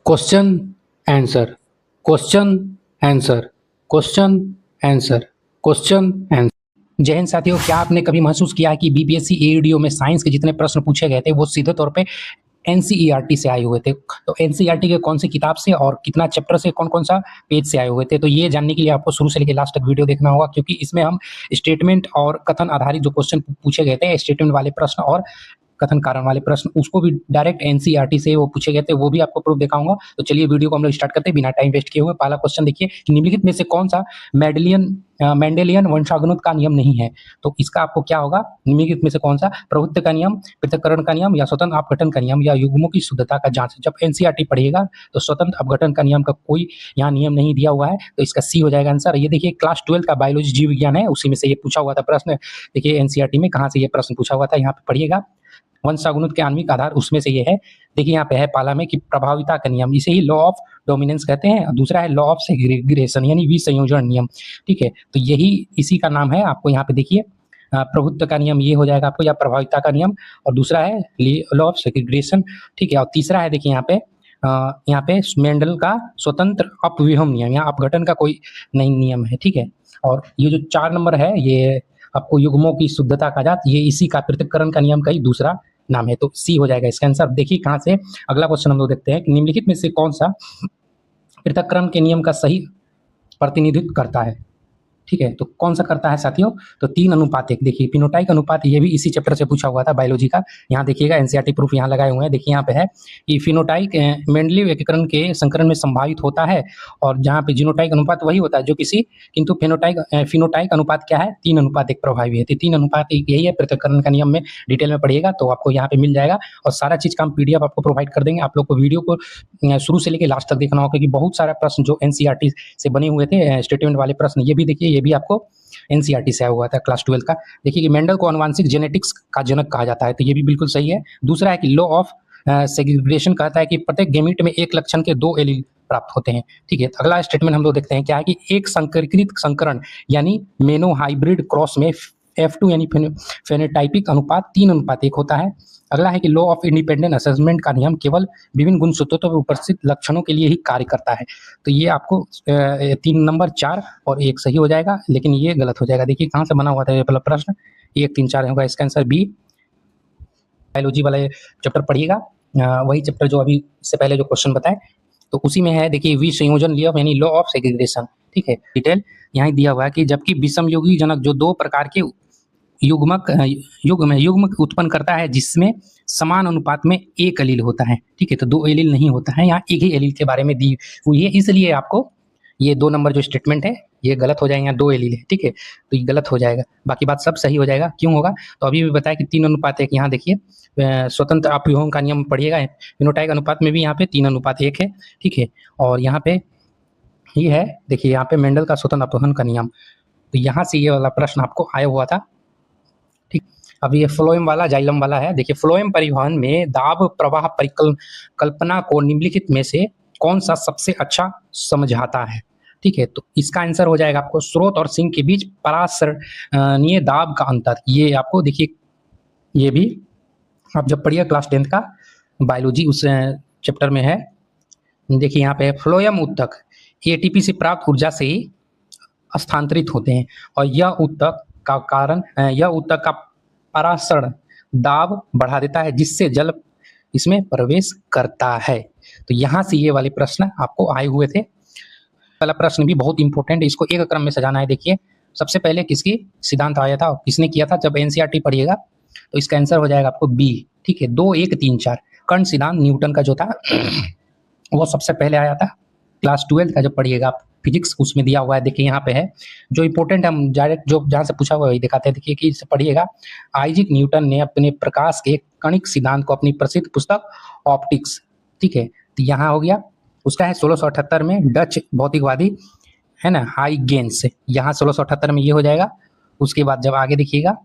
Question answer question answer question answer question answer. जय हिंद साथियों, क्या आपने कभी महसूस किया है कि बीपीएससी एईडीओ में साइंस के जितने प्रश्न पूछे गए थे वो सीधे तौर पे एनसीईआरटी से आए हुए थे। तो एनसीईआरटी के कौन सी किताब से और कितना चैप्टर से कौन कौन सा पेज से आए हुए थे, तो ये जानने के लिए आपको शुरू से लेकर लास्ट तक वीडियो देखना होगा, क्योंकि इसमें हम स्टेटमेंट और कथन आधारित जो क्वेश्चन पूछे गए थे, स्टेटमेंट वाले प्रश्न और कथन कारण वाले प्रश्न, उसको भी डायरेक्ट एनसीईआरटी से वो पूछे गए थे, वो भी आपको प्रूफ दिखाऊंगा। तो चलिए वीडियो को हम लोग स्टार्ट करते हैं बिना टाइम वेस्ट किए हुए। पहला क्वेश्चन देखिए, निम्नलिखित में से कौन सा मेंडेलियन वंशानुगत का नियम नहीं है। तो इसका आपको क्या होगा, निम्नलिखित में से कौन सा प्रभुत्व का नियम, पृथक्करण का नियम, या स्वतंत्र अपघटन का नियम, या युग्मों की शुद्धता का जांच। जब एनसीईआरटी पढ़िएगा तो स्वतंत्र अपघटन का नियम का कोई यहाँ नियम नहीं दिया हुआ है, तो इसका सी हो जाएगा आंसर। ये देखिए क्लास 12 का बायोलॉजी जीव विज्ञान है, उसी में से ये पूछा हुआ था प्रश्न। देखिए एनसीईआरटी में कहाँ से ये प्रश्न पूछा हुआ था, यहाँ पे पढ़िएगा। वंशानुगत के आणविक आधार, उसमें से ये है। देखिए यहाँ पे है पहला में कि प्रभाविता का नियम, इसे ही लॉ ऑफ डोमिनेंस कहते हैं। दूसरा है लॉ ऑफ सेग्रीगेशन यानी विसंयोजन नियम। ठीक है, तो यही इसी का नाम है। आपको यहाँ पे देखिए प्रभुत्व का नियम ये हो जाएगा आपको, या प्रभाविता का नियम, और दूसरा है लॉ ऑफ सेग्रीगेशन। ठीक है, और तीसरा है देखिए यहाँ पे मेंडल का स्वतंत्र अपव्यूहम नियम, यहाँ अपघटन का कोई नहीं नियम है। ठीक है, और ये जो 4 नंबर है ये आपको युग्मों की शुद्धता का जांच, ये इसी का पृथक्करण का नियम का ही दूसरा नाम है, तो सी हो जाएगा इसका आंसर। देखिए कहाँ से अगला क्वेश्चन हम लोग देखते हैं कि निम्नलिखित में से कौन सा पृथक्करण के नियम का सही प्रतिनिधित्व करता है। ठीक है, तो कौन सा करता है साथियों, तो 3:1। देखिए फिनोटाइप अनुपात, ये भी इसी चैप्टर से पूछा हुआ था बायोलॉजी का। यहाँ देखिएगा एनसीईआरटी प्रूफ यहाँ लगाए हुए हैं। देखिए यहाँ पे है कि फिनोटाइप मेंडलीव एकीकरण के संकरण में संभावित होता है, और जहाँ पे जीनोटाइप अनुपात वही होता है जो किसी, किंतु फिनोटाइप अनुपात क्या है, 3:1 प्रभावी है। तो 3:1 यही है पृथक्करण का नियम में डिटेल में पढ़िएगा तो आपको यहाँ पे मिल जाएगा, और सारा चीज का हम पीडीएफ आपको प्रोवाइड कर देंगे। आप लोग को वीडियो को शुरू से लेकर लास्ट तक देखना होगा, क्योंकि बहुत सारा प्रश्न जो एनसीईआरटी से बने हुए थे स्टेटमेंट वाले प्रश्न, ये भी देखिए, ये भी आपको एनसीईआरटी से आया हुआ था क्लास 12 का। देखिए कि मेंडल को आनुवंशिक जेनेटिक्स का जनक कहा जाता है, तो ये भी बिल्कुल सही है। दूसरा है कि लॉ ऑफ सेग्रीगेशन कहता है कि प्रत्येक गैमीट में एक लक्षण के 2 एलील प्राप्त होते हैं। ठीक है, अगला स्टेटमेंट हम लोग देखते हैं क्या है कि एक संकरीकृत संकरण यानी मेनो हाइब्रिड क्रॉस में F2 यानी फेनोटाइपिक अनुपात 3:1 होता है। अगला है कि लॉ ऑफ इंडिपेंडेंट असेसमेंट का नियम केवल विभिन्न गुणसूत्रों पर उपस्थित लक्षणों के लिए ही कार्य करता है। तो ये आपको 3 नंबर 4 और 1 सही हो जाएगा, लेकिन ये गलत हो जाएगा। देखिए कहाँ से बना हुआ था ये पहला प्रश्न, 1 3 4 होगा इसका आंसर बी। बायोलॉजी वाले चैप्टर पढ़िएगा, वही चैप्टर जो अभी से पहले जो क्वेश्चन बताए, तो उसी में है। देखिए विसंयोजन नियम यानी लॉ ऑफ सेग्रीगेशन। ठीक है, डिटेल यहाँ दिया हुआ है कि जबकि विषमयुगी जनक जो 2 प्रकार के युग्म उत्पन्न करता है जिसमें समान अनुपात में एक एलील होता है। ठीक है, तो 2 एलील नहीं होता है, यहाँ एक ही एलील के बारे में दी हुई है, इसलिए आपको ये 2 नंबर जो स्टेटमेंट है ये गलत हो जाएगा। यहाँ 2 एलील है, ठीक है, तो ये गलत हो जाएगा, बाकी बात सब सही हो जाएगा। क्यों होगा, तो अभी भी बताया कि 3:1। यहाँ देखिए स्वतंत्र अपव्यूहम का नियम पढ़िएगा, फिनोटाइप अनुपात में भी यहाँ पे 3:1 है। ठीक है, और यहाँ पे ये है, देखिए यहाँ पे मेंडल का स्वतंत्र अपव्यूहम का नियम, तो यहाँ से ये वाला प्रश्न आपको आया हुआ था। ठीक, अब ये फ्लोएम वाला जाइलम वाला है। देखिए फ्लोएम परिवहन में दाब प्रवाह परिकल्पना को निम्नलिखित में से कौन सा सबसे अच्छा समझाता है। ठीक है, तो इसका आंसर हो जाएगा आपको स्रोत और सिंक के बीच परासरणीय दाब का अंतर। ये आपको देखिए, ये भी आप जब पढ़िए क्लास 10 का बायोलॉजी उस चैप्टर में है। देखिए यहाँ पे फ्लोएम ऊतक एटीपी से प्राप्त ऊर्जा से ही स्थानांतरित होते हैं, और यह ऊतक का परासरण दाब बढ़ा देता है जिससे जल इसमें प्रवेश करता है। तो यहाँ से ये वाले प्रश्न आपको आए हुए थे। पहला प्रश्न भी बहुत इंपॉर्टेंट है, इसको एक क्रम में सजाना है। देखिए सबसे पहले किसकी सिद्धांत आया था, किसने किया था, जब एनसीईआरटी पढ़िएगा तो इसका आंसर हो जाएगा आपको बी। ठीक है, 2 1 3 4 कर्ण सिद्धांत न्यूटन का जो था वो सबसे पहले आया था। क्लास 12 का जब पढ़िएगा आप फिजिक्स, उसमें दिया हुआ है। देखिए यहाँ पे है जो इंपॉर्टेंट, हम डायरेक्ट जो जहाँ से पूछा हुआ वही दिखाते हैं। देखिए कि इसे पढ़िएगा, आइजैक न्यूटन ने अपने प्रकाश के कणिक सिद्धांत को अपनी प्रसिद्ध पुस्तक ऑप्टिक्स, ठीक है, तो यहाँ हो गया। उसका है 1678 में डच भौतिकवादी है ना हाइगेंस, यहाँ 1678 में ये हो जाएगा। उसके बाद जब आगे देखिएगा,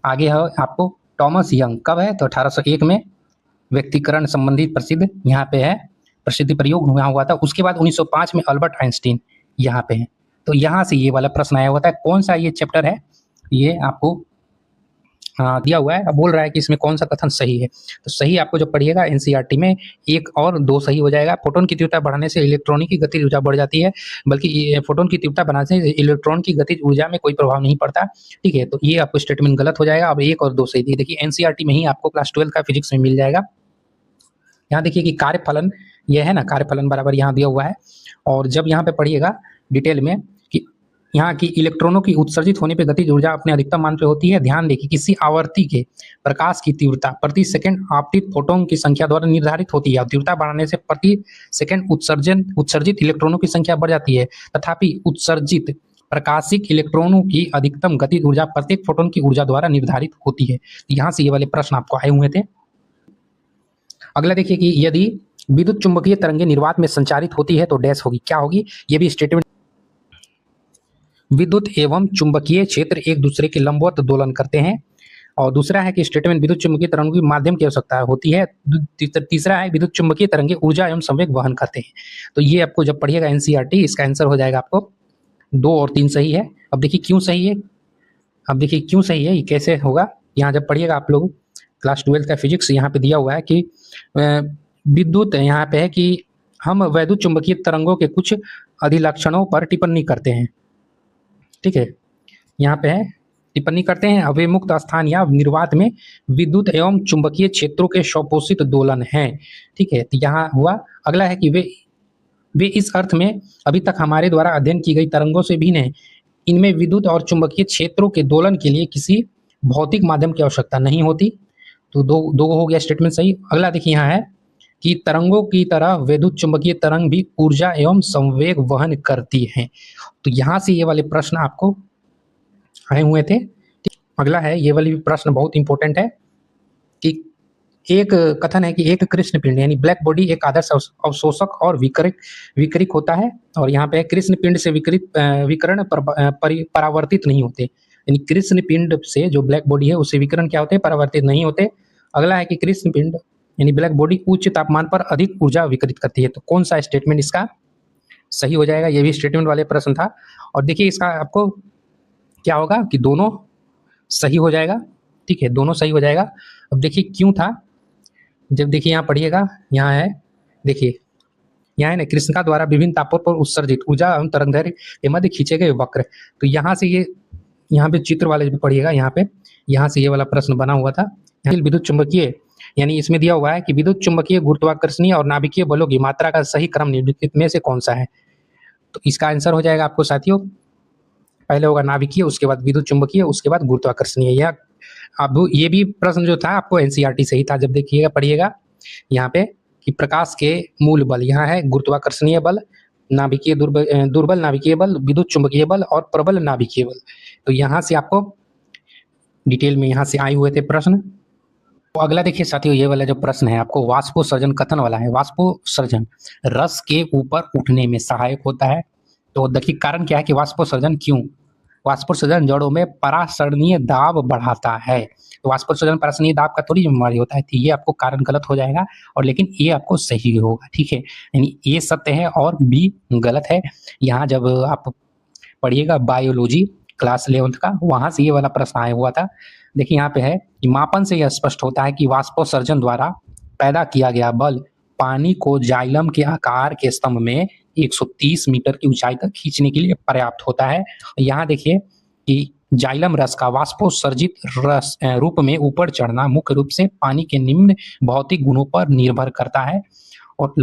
आगे है आपको थॉमस यंग, कब है तो 1801 में व्यक्तिकरण संबंधित प्रसिद्ध यहाँ पे है प्रसिद्ध प्रयोग हुआ था। उसके बाद 1905 में अल्बर्ट आइंस्टीन यहाँ पे है। तो यहाँ से ये वाला प्रश्न आया हुआ था, कौन सा ये चैप्टर है, ये आपको दिया हुआ है। अब बोल रहा है कि इसमें कौन सा कथन सही है। तो सही आपको जब पढ़िएगा एनसीईआरटी में 1 और 2 सही हो जाएगा। फोटोन की तीव्रता बढ़ाने से इलेक्ट्रॉनों की गतिज ऊर्जा बढ़ जाती है, बल्कि ये फोटोन की तीव्रता बढ़ाने से इलेक्ट्रॉन की गतिज ऊर्जा में कोई प्रभाव नहीं पड़ता। ठीक है, तो ये आपको स्टेटमेंट गलत हो जाएगा। अब 1 और 2 सही दिए। देखिए एनसीईआरटी में ही आपको क्लास 12 का फिजिक्स में मिल जाएगा। यहाँ देखिए कि कार्यफलन ये है ना, कार्यफलन बराबर यहाँ दिया हुआ है। और जब यहाँ पे पढ़िएगा डिटेल में कि यहाँ की इलेक्ट्रॉनों की उत्सर्जित होने पे गतिज ऊर्जा अपने अधिकतम मान पे होती है। ध्यान देखिए किसी आवर्ती के प्रकाश की तीव्रता प्रति सेकंड आपतित फोटोन की संख्या द्वारा निर्धारित होती है। तीव्रता बढ़ाने से प्रति सेकंड उत्सर्जित इलेक्ट्रॉनों की संख्या बढ़ जाती है, तथापि उत्सर्जित प्रकाशिक इलेक्ट्रॉनों की अधिकतम गतिज ऊर्जा प्रत्येक फोटोन की ऊर्जा द्वारा निर्धारित होती है। यहाँ से ये वाले प्रश्न आपको आए हुए थे। अगला देखिए कि यदि विद्युत चुंबकीय तरंगे निर्वात में संचारित होती है तो डैश होगी, क्या होगी? ये भी स्टेटमेंट। विद्युत एवं चुंबकीय क्षेत्र एक दूसरे के लंबवत दोलन करते हैं। और दूसरा है कि स्टेटमेंट विद्युत चुंबकीय तरंगों की माध्यम की आवश्यकता होती है। तीसरा है विद्युत चुंबकीय तरंगे ऊर्जा एवं संवेग वहन करते हैं। तो ये आपको जब पढ़िएगा एनसीईआरटी, इसका आंसर हो जाएगा आपको 2 और 3 सही है। अब देखिए क्यों सही है, ये कैसे होगा। यहाँ जब पढ़िएगा आप लोग क्लास 12 का फिजिक्स, यहाँ पे दिया हुआ है कि विद्युत, यहाँ पे है कि हम वैद्युत चुंबकीय तरंगों के कुछ अधिलक्षणों पर टिप्पणी करते हैं। ठीक है, यहाँ पे है टिप्पणी करते हैं। अवमुक्त स्थान या निर्वात में विद्युत एवं चुंबकीय क्षेत्रों के स्वपोषित दोलन हैं। ठीक है, तो यहाँ हुआ। अगला है कि वे इस अर्थ में अभी तक हमारे द्वारा अध्ययन की गई तरंगों से भिन्न है। इनमें विद्युत और चुंबकीय क्षेत्रों के दोलन के लिए किसी भौतिक माध्यम की आवश्यकता नहीं होती। तो दो हो गया स्टेटमेंट सही। अगला देखिए यहाँ है कि तरंगों की तरह विद्युत चुंबकीय तरंग भी ऊर्जा एवं संवेग वहन करती हैं। तो यहाँ से ये वाले प्रश्न आपको आए हुए थे। अगला है, ये वाली प्रश्न बहुत इंपॉर्टेंट है कि एक कथन है कि एक कृष्ण पिंड यानी ब्लैक बॉडी एक आदर्श अवशोषक और विकिरिक होता है। और यहाँ पे कृष्ण पिंड से विकिरण परावर्तित नहीं होते। यानी कृष्ण पिंड से जो ब्लैक बॉडी है उससे विकिरण क्या होते हैं? परावर्तित नहीं होते। अगला है कि कृष्ण पिंड यानी ब्लैक बॉडी उच्च तापमान पर अधिक ऊर्जा विकिरित करती है। तो कौन सा स्टेटमेंट इसका सही हो जाएगा? ये भी स्टेटमेंट वाले प्रश्न था। और देखिए इसका आपको क्या होगा कि दोनों सही हो जाएगा। ठीक है, दोनों सही हो जाएगा। अब देखिए क्यों था, जब देखिए यहाँ पढ़िएगा, यहाँ है देखिए, यहाँ है ना, कृष्णिका द्वारा विभिन्न तापों पर उत्सर्जित ऊर्जा एवं तरंगदैर्घ्य के मध्य खींचे गए वक्र। तो यहाँ से ये, यहाँ पे चित्र वाले भी पढ़िएगा, यहाँ से ये वाला प्रश्न बना हुआ था। विद्युत चुंबकीय यानी इसमें दिया हुआ है कि विद्युत चुंबकीय गुरुत्वाकर्षणीय और नाभिकीय बलों की मात्रा का सही क्रम निम्नलिखित में से कौन सा है? तो इसका आंसर हो जाएगा आपको साथियों, पहले होगा नाभिकीय, उसके बाद विद्युत चुंबकीय, उसके बाद गुरुत्वाकर्षणीय। यह अब ये भी प्रश्न जो था आपको एनसीईआरटी से ही था। जब देखिएगा पढ़िएगा यहाँ पे कि प्रकाश के मूल बल, यहाँ है गुरुत्वाकर्षणीय बल, नाभिकीय दुर्बल नाभिकीय बल, विद्युत चुंबकीय बल और प्रबल नाभिकीय बल। तो यहाँ से आपको डिटेल में यहाँ से आए हुए थे प्रश्न। तो अगला देखिए साथियों, ये वाला जो प्रश्न है आपको वाष्पोत्सर्जन कथन वाला है। वाष्पोत्सर्जन रस के ऊपर उठने में सहायक होता है। तो देखिए कारण क्या है कि वाष्पोत्सर्जन क्यों? वाष्पोत्सर्जन जड़ों में परासरणीय दाब बढ़ाता है। तो वाष्पोत्सर्जन परासरणीय दाब का थोड़ी जिम्मेवारी होता है। तो ये आपको कारण गलत हो जाएगा, और लेकिन ये आपको सही होगा। ठीक है, यानी ए सत्य है और बी गलत है। यहाँ जब आप पढ़िएगा बायोलॉजी क्लास 11 का, वहां से ये वाला प्रश्न आया हुआ था। देखिए यहाँ पे है कि मापन से यह स्पष्ट होता है कि वाष्पोत्सर्जन द्वारा पैदा किया गया बल पानी को जाइलम के आकार के स्तंभ में 130 मीटर की ऊंचाई तक खींचने के लिए पर्याप्त होता है। यहाँ देखिए कि जाइलम रस का वाष्पोत्सर्जित रस रूप में ऊपर चढ़ना मुख्य रूप से पानी के निम्न भौतिक गुणों पर निर्भर करता है। और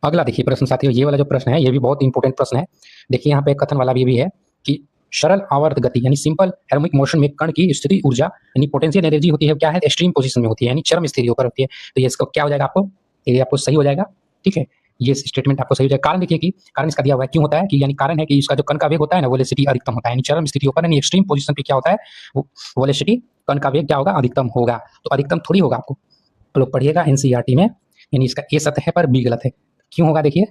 अगला देखिए प्रश्न साथियों, ये वाला जो प्रश्न है ये भी बहुत इंपॉर्टेंट प्रश्न है। देखिए यहाँ पे कथन वाला भी है कि सरल आवर्त गति यानी सिंपल हार्मोनिक मोशन में कण की स्थिति ऊर्जा यानी पोटेंशियल एनर्जी होती है, क्या है? एक्सट्रीम पोजीशन में होती है, यानी चरम स्थितियों पर होती है। तो ये इसका क्या हो जाएगा आपको? ये आपको सही हो जाएगा। ठीक है, ये स्टेटमेंट आपको सही हो जाएगा। कारण देखिए कि कारण इसका दिया हुआ है, क्यों होता है कि यानी कारण है कि इसका जो कण का वेग होता है ना, वेलोसिटी अधिकतम होता है। यानी चरम स्थितियों पर यानी एक्सट्रीम पोजीशन पे क्या होता है, वो वेलोसिटी कण का वेग क्या होगा? अधिकतम होगा। तो अधिकतम थोड़ी होगा, आपको लोग पढ़िएगा एनसीईआरटी में। यानी इसका ए सत्य है पर बी गलत है। क्यों होगा? देखिए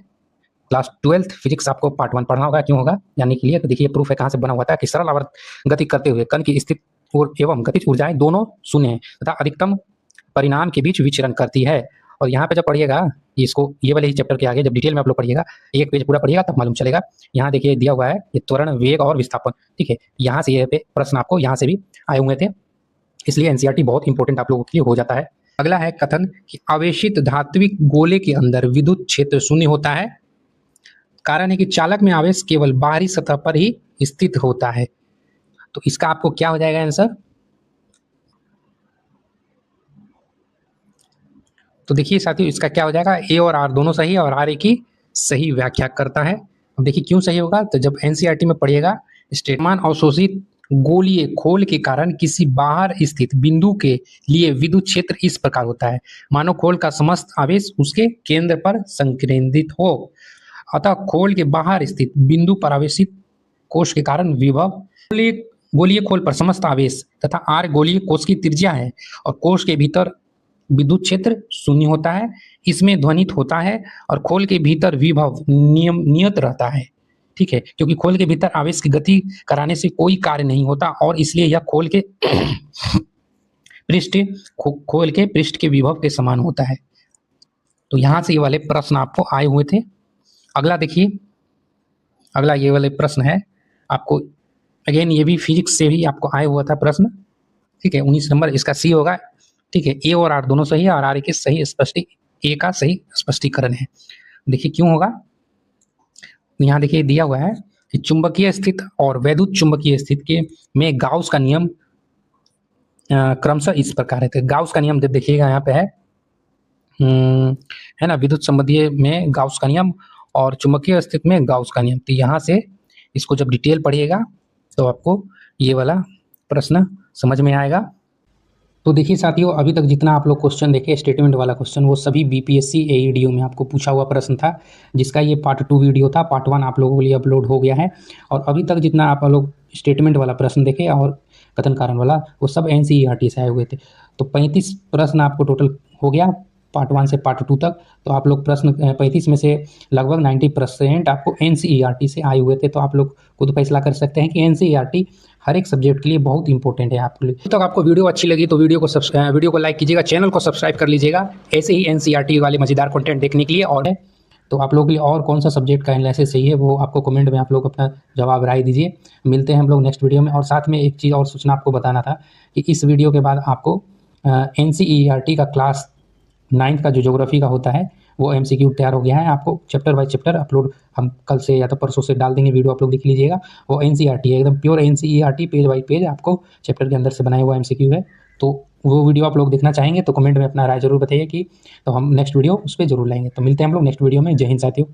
क्लास 12 फिजिक्स आपको पार्ट 1 पढ़ना होगा, क्यों होगा जानने के लिए। तो देखिए प्रूफ है कहाँ से बना हुआ था कि सरल आवर्त गति करते हुए कण की स्थिति एवं गतिज ऊर्जाएं दोनों शून्य है तथा अधिकतम परिणाम के बीच विचरण करती है। और यहाँ पे जब पढ़िएगा इसको, ये वाले ही चैप्टर के आगे जब डिटेल में आप लोग पढ़िएगा, एक पेज पूरा पढ़िएगा तब मालूम चलेगा। यहाँ देखिए दिया हुआ है ये त्वरण, वेग और विस्थापन। ठीक है, यहाँ से ये पे प्रश्न आपको यहाँ से भी आए हुए थे इसलिए एनसीईआरटी बहुत इंपॉर्टेंट आप लोगों के लिए हो जाता है। अगला है कथन कि आवेशित धात्विक गोले के अंदर विद्युत क्षेत्र शून्य होता है। कारण है कि चालक में आवेश केवल बाहरी सतह पर ही स्थित होता है। तो इसका आपको क्या हो जाएगा आंसर? तो देखिए साथियों, इसका क्या हो जाएगा, ए और आर दोनों सही है और आर ए की सही व्याख्या करता है। अब देखिए क्यों सही होगा, तो जब एनसीईआरटी में पढ़िएगा, स्टेटमान अवशोषित गोलीय खोल के कारण किसी बाहर स्थित बिंदु के लिए विद्युत क्षेत्र इस प्रकार होता है, मानो खोल का समस्त आवेश उसके केंद्र पर संकेंद्रित हो। अतः खोल के बाहर स्थित बिंदु पर आवेशित कोश के कारण विभव गोलीय खोल पर समस्त आवेश तथा आर गोलीय कोश की त्रिज्या है और कोश के भीतर विद्युत क्षेत्र शून्य होता है, इसमें ध्वनित होता है और खोल के भीतर विभव नियत रहता है। ठीक है, क्योंकि खोल के भीतर आवेश की गति कराने से कोई कार्य नहीं होता और इसलिए यह खोल के पृष्ठ के विभव के समान होता है। तो यहां से ये वाले प्रश्न आपको आए हुए थे। अगला देखिए, अगला ये वाले प्रश्न है आपको, अगेन ये भी फिजिक्स से भी आपको आया हुआ था प्रश्न। ठीक है, 19 नंबर इसका सी होगा। ठीक है, ए और आर दोनों सही है और आर ए के सही ए का सही स्पष्टीकरण है। देखिए क्यों होगा, यहाँ देखिए दिया हुआ है कि चुंबकीय स्थिति और वैद्युत चुंबकीय स्थिति के में गाउस का नियम क्रमशः इस प्रकार है। तो गाउस का नियम जब देखिएगा यहाँ पे है ना, विद्युत संबंधी में गाउस का नियम और चुंबकीय स्थिति में गाउस का नियम। तो यहाँ से इसको जब डिटेल पढ़िएगा तो आपको ये वाला प्रश्न समझ में आएगा। तो देखिए साथियों, अभी तक जितना आप लोग क्वेश्चन देखे स्टेटमेंट वाला क्वेश्चन, वो सभी बीपीएससी एईडीओ में आपको पूछा हुआ प्रश्न था, जिसका ये पार्ट 2 वीडियो था। पार्ट 1 आप लोगों के लिए अपलोड हो गया है। और अभी तक जितना आप लोग स्टेटमेंट वाला प्रश्न देखे और कथन कारण वाला, वो सब एनसीईआरटी से आए हुए थे। तो 35 प्रश्न आपको टोटल हो गया पार्ट 1 से पार्ट 2 तक। तो आप लोग प्रश्न 35 में से लगभग 90% आपको एनसीईआरटी से आए हुए थे। तो आप लोग खुद फैसला कर सकते हैं कि एनसीईआरटी हर एक सब्जेक्ट के लिए बहुत इंपॉर्टेंट है आपके लिए। तो तक आपको वीडियो अच्छी लगी तो वीडियो को लाइक कीजिएगा, चैनल को सब्सक्राइब कर लीजिएगा ऐसे ही एनसीईआरटी वाले मजेदार कंटेंट देखने के लिए। और तो आप लोगों के लिए और कौन सा सब्जेक्ट का एनालिसिस चाहिए वो आपको कमेंट में आप लोग अपना जवाब राय दीजिए। मिलते हैं हम लोग नेक्स्ट वीडियो में। और साथ में एक चीज़ और सूचना आपको बताना था कि इस वीडियो के बाद आपको एनसीईआरटी का क्लास 9th का जो ज्योग्राफी का होता है वो एमसीक्यू तैयार हो गया है। आपको चैप्टर बाय चैप्टर अपलोड हम कल से या तो परसों से डाल देंगे, वीडियो आप लोग देख लीजिएगा। वो एनसीईआरटी है, एकदम pure NCERT, page bye page आपको चैप्टर के अंदर से बनाया हुआ एमसीक्यू है। तो वो वीडियो आप लोग देखना चाहेंगे तो कमेंट में अपना राय जरूर बताइए कि तो हम नेक्स्ट वीडियो उस पर जरूर लाएंगे। तो मिलते हैं हम लोग नेक्स्ट वीडियो में। जय हिंद साथियों।